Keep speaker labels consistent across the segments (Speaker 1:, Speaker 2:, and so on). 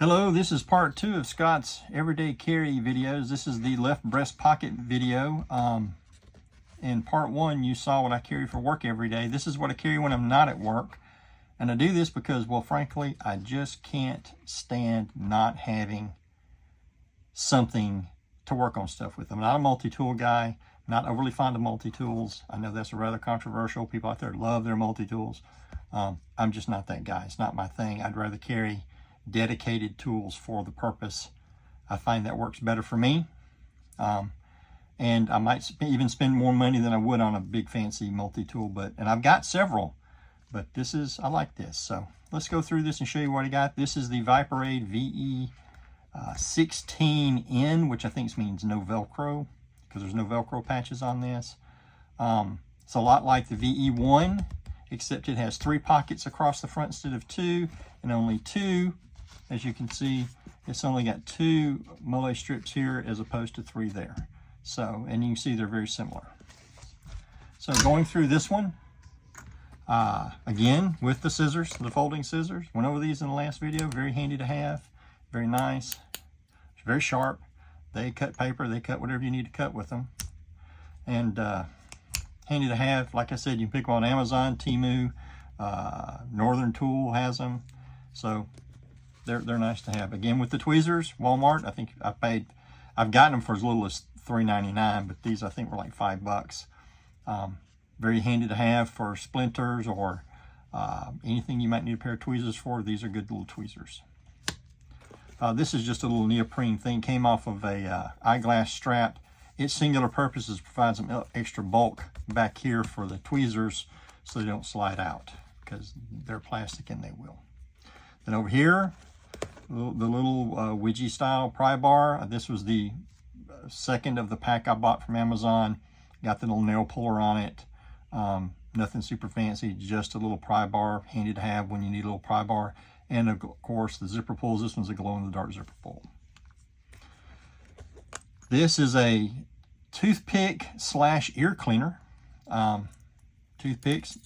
Speaker 1: Hello, this is part 2 of Scott's everyday carry videos. This is the left breast pocket video. In part 1, you saw what I carry for work every day. This is what I carry when I'm not at work. And I do this because, well, frankly, I just can't stand not having something to work on stuff with. I'm not a multi-tool guy, not overly fond of multi-tools. I know that's rather controversial. People out there love their multi-tools. I'm just not that guy. It's not my thing. I'd rather carry dedicated tools for the purpose. I find that works better for me. And I might even spend more money than I would on a big fancy multi-tool, and I've got several, but I like this. So let's go through this and show you what I got. This is the Viperade VE 16N, which I think means no Velcro, because there's no Velcro patches on this. It's a lot like the VE1, except it has 3 pockets across the front instead of 2, and only 2. As you can see, it's only got 2 mullet strips here as opposed to 3 there. So, and you can see they're very similar. So going through this one, again, with the scissors, the folding scissors. Went over these in the last video. Very handy to have. Very nice. Very sharp. They cut paper. They cut whatever you need to cut with them. And handy to have. Like I said, you can pick them on Amazon, Temu, Northern Tool has them. So they're nice to have. Again, with the tweezers, Walmart, I think I've gotten them for as little as $3.99, but these I think were like $5. Very handy to have for splinters or anything you might need a pair of tweezers for. These are good little tweezers. This is just a little neoprene thing. Came off of a eyeglass strap. Its singular purpose is to provide some extra bulk back here for the tweezers so they don't slide out, because they're plastic and they will. Then over here, the little Ouija style pry bar. This was the second of the pack I bought from Amazon. Got the little nail puller on it. Nothing super fancy, just a little pry bar, handy to have when you need a little pry bar. And of course the zipper pulls. This one's a glow-in-the-dark zipper pull. This is a toothpick / ear cleaner. Toothpicks,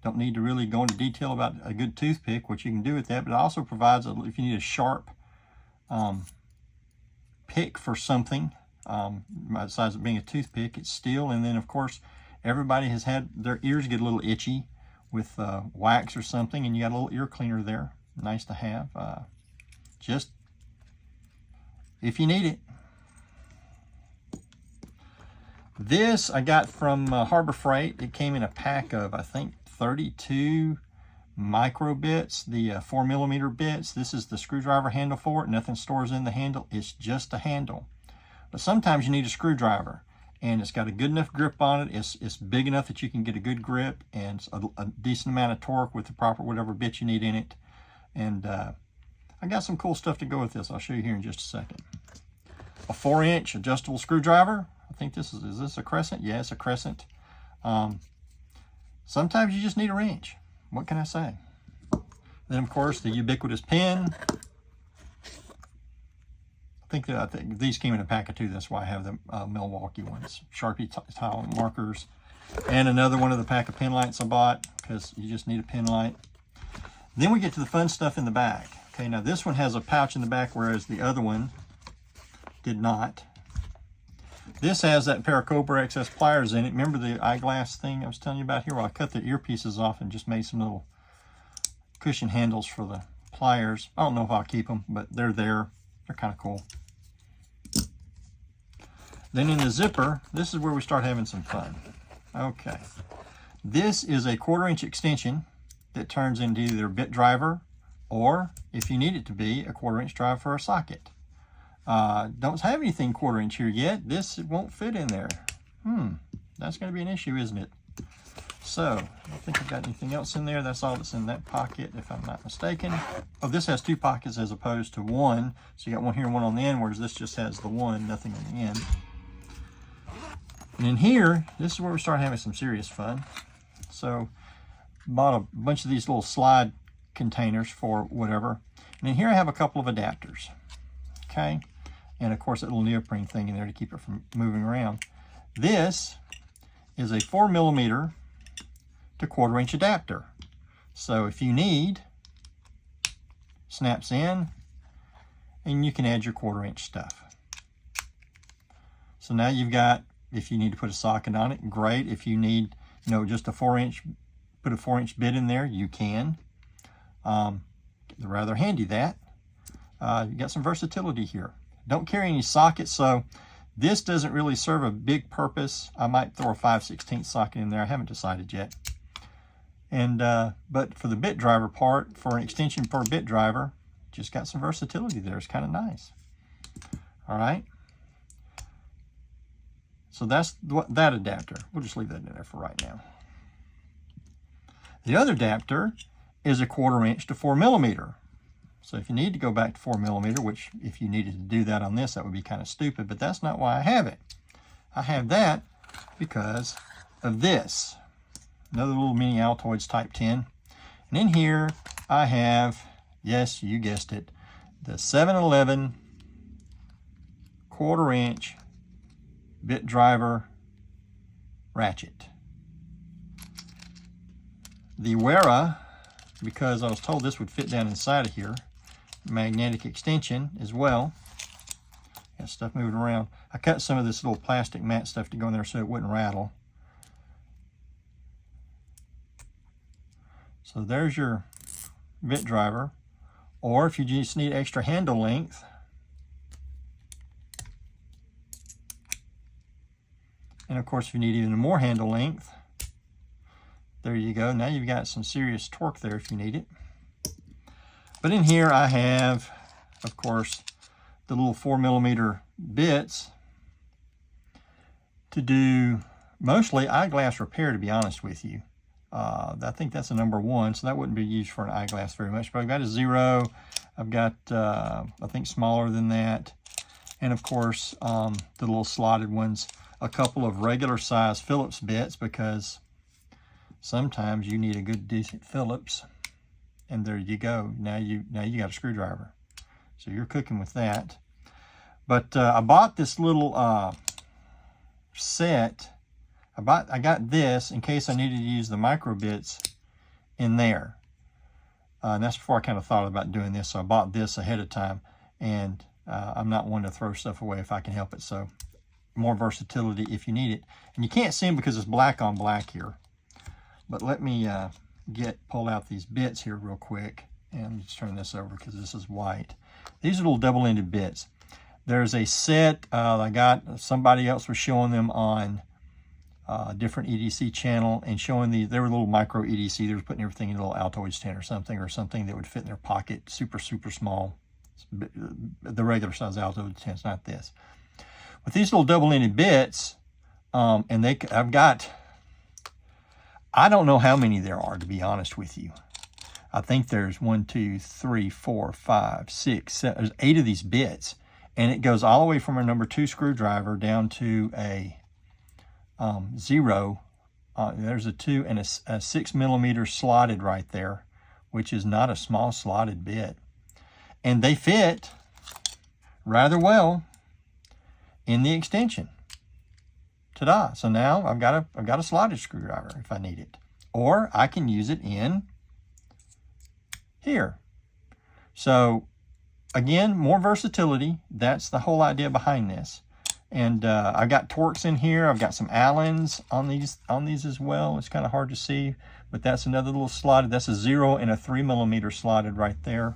Speaker 1: don't need to really go into detail about a good toothpick, what you can do with that, but it also provides, if you need a sharp pick for something, besides it being a toothpick, it's steel. And then of course, everybody has had their ears get a little itchy with wax or something, and you got a little ear cleaner there. Nice to have, just if you need it. This I got from Harbor Freight. It came in a pack of, I think, 32 micro bits, the 4mm bits. This is the screwdriver handle for it. Nothing stores in the handle. It's just a handle. But sometimes you need a screwdriver, and it's got a good enough grip on it. It's big enough that you can get a good grip and a decent amount of torque with the proper whatever bit you need in it. And I got some cool stuff to go with this. I'll show you here in just a second. A 4-inch adjustable screwdriver. I think is this a crescent? Yeah, it's a crescent. Sometimes you just need a wrench. What can I say? Then of course the ubiquitous pen. I think these came in a pack of 2. That's why I have the Milwaukee ones. Sharpie tile markers. And another one of the pack of pen lights I bought, because you just need a pen light. Then we get to the fun stuff in the back. Okay, now this one has a pouch in the back, whereas the other one did not. This has that pair of Cobra XS pliers in it. Remember the eyeglass thing I was telling you about here? Well, I cut the earpieces off and just made some little cushion handles for the pliers. I don't know if I'll keep them, but they're there. They're kind of cool. Then in the zipper, this is where we start having some fun. Okay. This is a 1/4-inch extension that turns into either a bit driver or, if you need it to be, a 1/4-inch drive for a socket. Don't have anything 1/4-inch here yet. This won't fit in there. That's going to be an issue, isn't it? So, I don't think I've got anything else in there. That's all that's in that pocket, if I'm not mistaken. Oh, this has 2 pockets as opposed to 1. So you got one here and one on the end, whereas this just has the 1, nothing on the end. And in here, this is where we start having some serious fun. So, bought a bunch of these little slide containers for whatever. And in here I have a couple of adapters. Okay. And of course that little neoprene thing in there to keep it from moving around. This is a 4mm to 1/4-inch adapter. So if you need, snaps in, and you can add your 1/4 inch stuff. So now you've got, if you need to put a socket on it, great. If you need, you know, just a 4 inch, put a 4 inch bit in there, you can. Rather handy that. You got some versatility here. Don't carry any sockets, so this doesn't really serve a big purpose. I might throw a 5/16 socket in there. I haven't decided yet. And but for the bit driver part, for an extension per bit driver, just got some versatility there. It's kind of nice. All right. So that's that adapter. We'll just leave that in there for right now. The other adapter is a 1/4 inch to 4mm. So if you need to go back to 4mm, which if you needed to do that on this, that would be kind of stupid, but that's not why I have it. I have that because of this. Another little mini Altoids Type 10. And in here, I have, yes, you guessed it, the 711 1/4 inch bit driver ratchet. The Wera, because I was told this would fit down inside of here, magnetic extension as well. Got stuff moving around. I cut some of this little plastic mat stuff to go in there so it wouldn't rattle. So there's your bit driver. Or if you just need extra handle length, and of course if you need even more handle length, there you go. Now you've got some serious torque there if you need it. But in here I have, of course, the little 4mm bits to do mostly eyeglass repair, to be honest with you. I think that's a number 1, so that wouldn't be used for an eyeglass very much. But I've got a 0. I've got, I think, smaller than that. And of course, the little slotted ones. A couple of regular size Phillips bits, because sometimes you need a good decent Phillips. And there you go. Now you got a screwdriver. So you're cooking with that. But I bought this little set. I got this in case I needed to use the micro bits in there. And that's before I kind of thought about doing this. So I bought this ahead of time. And I'm not one to throw stuff away if I can help it. So more versatility if you need it. And you can't see them because it's black on black here. But let me pull out these bits here real quick, and just turn this over because this is white. These are little double-ended bits. There's a set I got, somebody else was showing them on a different EDC channel, and showing they were little micro EDC. They were putting everything in a little Altoids 10 or something that would fit in their pocket, super small. The regular size Altoids 10 is not this. With these little double-ended bits, and I've got, I don't know how many there are, to be honest with you. I think there's 1, 2, 3, 4, 5, 6, 7, there's 8 of these bits. And it goes all the way from a number 2 screwdriver down to a 0. There's a 2 and a 6mm slotted right there, which is not a small slotted bit. And they fit rather well in the extension. Ta-da! So now I've got a slotted screwdriver if I need it, or I can use it in here. So again, more versatility. That's the whole idea behind this. And I've got Torx in here. I've got some Allens on these as well. It's kind of hard to see, but that's another little slotted. That's a 0 and a 3mm slotted right there.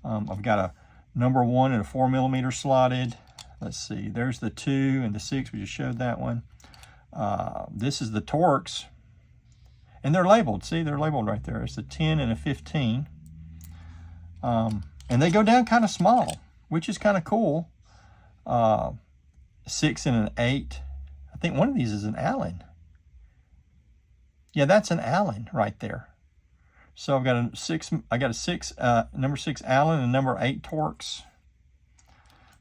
Speaker 1: I've got a number 1 and a 4mm slotted. Let's see, there's the 2 and the 6. We just showed that one. This is the Torx, and they're labeled. See, they're labeled right there. It's a 10 and a 15. And they go down kind of small, which is kind of cool. 6 and an 8. I think one of these is an Allen. Yeah, that's an Allen right there. So I've got a 6. I got a 6, number 6 Allen and number 8 Torx.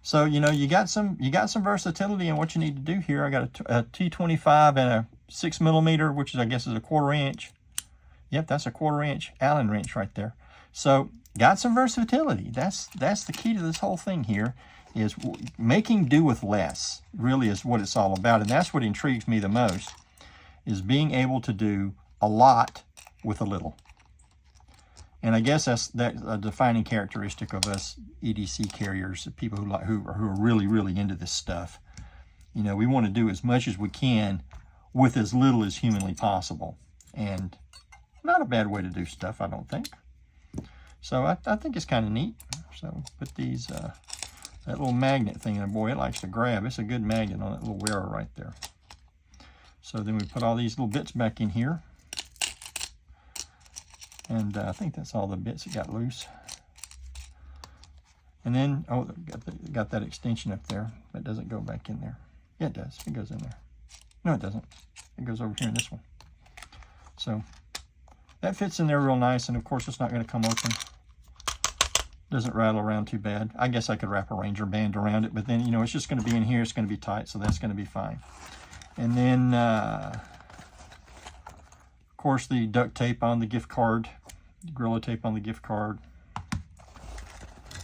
Speaker 1: So you know you got some versatility in what you need to do here. I got a T25 and a 6mm, which is, I guess, is a 1/4 inch. Yep, that's a 1/4 inch Allen wrench right there. So got some versatility. That's the key to this whole thing here, is making do with less. Really is what it's all about, and that's what intrigues me the most, is being able to do a lot with a little. And I guess that's a defining characteristic of us EDC carriers, people who are really, really into this stuff. You know, we want to do as much as we can with as little as humanly possible. And not a bad way to do stuff, I don't think. So I think it's kind of neat. So put these, that little magnet thing, and boy, it likes to grab. It's a good magnet on that little wearer right there. So then we put all these little bits back in here. And I think that's all the bits that got loose. And then, oh, got that extension up there. That doesn't go back in there. Yeah, it does. It goes in there. No, it doesn't. It goes over here in this one. So that fits in there real nice. And of course, it's not going to come open. Doesn't rattle around too bad. I guess I could wrap a Ranger band around it, but then, you know, it's just going to be in here. It's going to be tight, so that's going to be fine. And then, of course, the duct tape on the gift card, Gorilla tape on the gift card.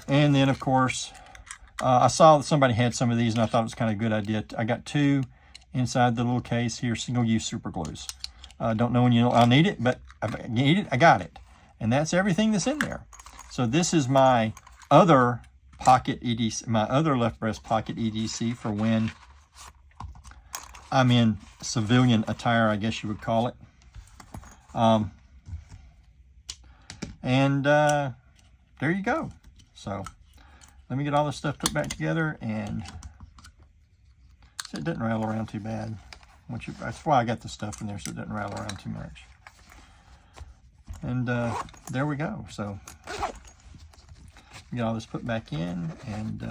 Speaker 1: And then, of course, I saw that somebody had some of these, and I thought it was kind of a good idea. I got 2 inside the little case here, single-use super glues. Don't know when I'll need it, but I need it, I got it. And that's everything that's in there. So this is my other pocket EDC, my other left breast pocket EDC for when I'm in civilian attire, I guess you would call it. There you go. So let me get all this stuff put back together, and so it doesn't rattle around too bad. That's why I got the stuff in there, so it doesn't rattle around too much. And there we go. So get all this put back in, and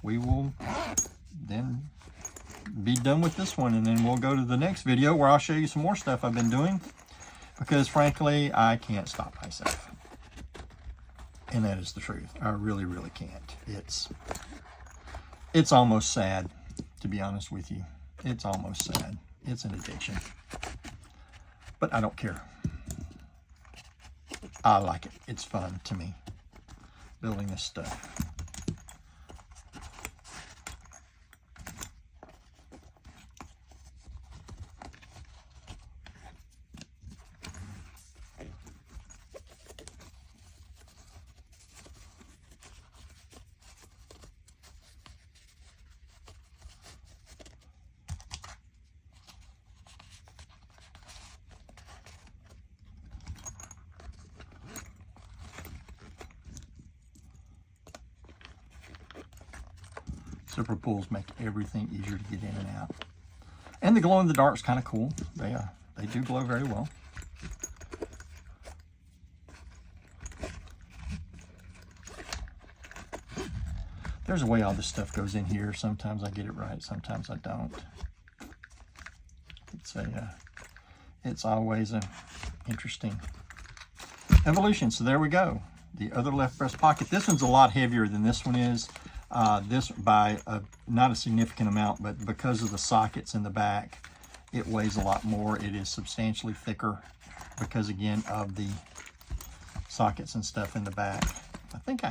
Speaker 1: we will then be done with this one, and then we'll go to the next video where I'll show you some more stuff I've been doing, because frankly I can't stop myself, and that is the truth. I really, really can't. It's almost sad, to be honest with you. It's almost sad. It's an addiction, but I don't care. I like it. It's fun to me, building this stuff. Zipper pulls make everything easier to get in and out. And the glow in the dark is kind of cool. They do glow very well. There's a way all this stuff goes in here. Sometimes I get it right, sometimes I don't. It's always an interesting evolution. So there we go. The other left breast pocket. This one's a lot heavier than this one is. This by not a significant amount, but because of the sockets in the back, it weighs a lot more. It is substantially thicker because, again, of the sockets and stuff in the back. I think I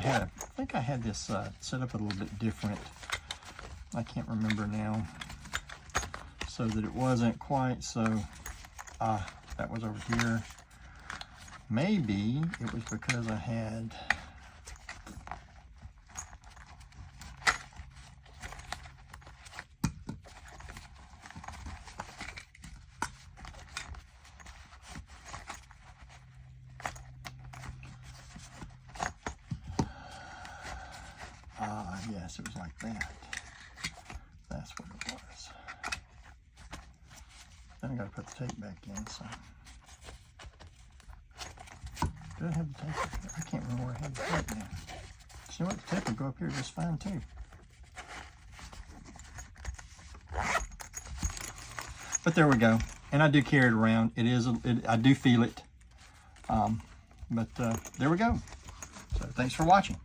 Speaker 1: had this set up a little bit different. I can't remember now, so that it wasn't quite so. That was over here. Maybe it was because I had. Yes, it was like that. That's what it was. Then I got to put the tape back in. So, do I have the tape? I can't remember where I had the tape now. So you know what? The tape will go up here just fine too. But there we go. And I do carry it around. I do feel it. But there we go. So thanks for watching.